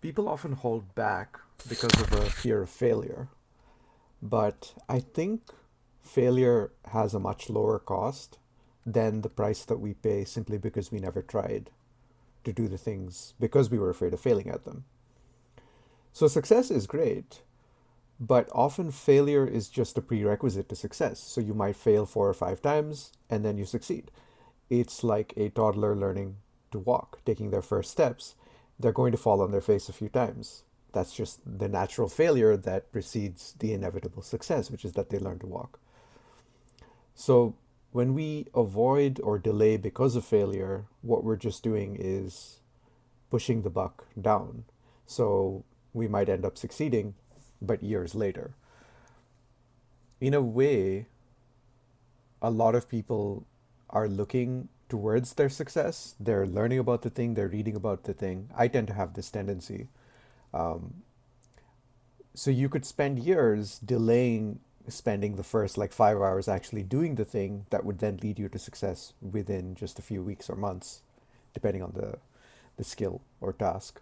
People often hold back because of a fear of failure, but I think failure has a much lower cost than the price that we pay simply because we never tried to do the things because we were afraid of failing at them. So success is great, but often failure is just a prerequisite to success. So you might fail 4 or 5 times and then you succeed. It's like a toddler learning to walk, taking their first steps. They're going to fall on their face a few times. That's just the natural failure that precedes the inevitable success, which is that they learn to walk. So when we avoid or delay because of failure, what we're just doing is pushing the buck down. So we might end up succeeding, but years later. In a way, a lot of people are looking towards their success. They're learning about the thing, they're reading about the thing. I tend to have this tendency. Um, so you could spend years delaying spending the first like 5 hours actually doing the thing that would then lead you to success within just a few weeks or months, depending on the skill or task.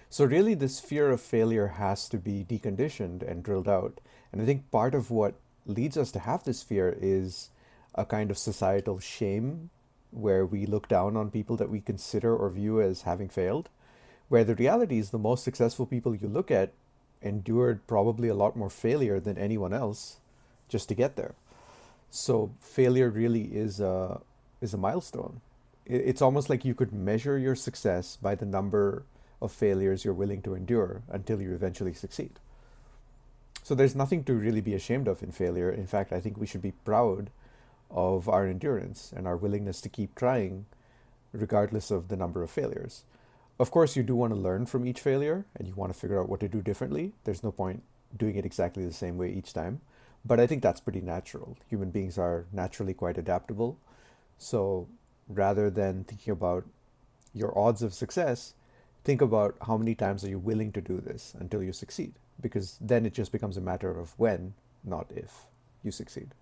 So really this fear of failure has to be deconditioned and drilled out. And I think part of what leads us to have this fear is a kind of societal shame where we look down on people that we consider or view as having failed, where the reality is the most successful people you look at endured probably a lot more failure than anyone else just to get there. So failure really is a milestone. It's almost like you could measure your success by the number of failures you're willing to endure until you eventually succeed. So there's nothing to really be ashamed of in failure. In fact, I think we should be proud of our endurance and our willingness to keep trying regardless of the number of failures. Of course, you do want to learn from each failure and you want to figure out what to do differently. There's no point doing it exactly the same way each time. But I think that's pretty natural. Human beings are naturally quite adaptable. So rather than thinking about your odds of success, think about how many times are you willing to do this until you succeed. Because then it just becomes a matter of when, not if, you succeed.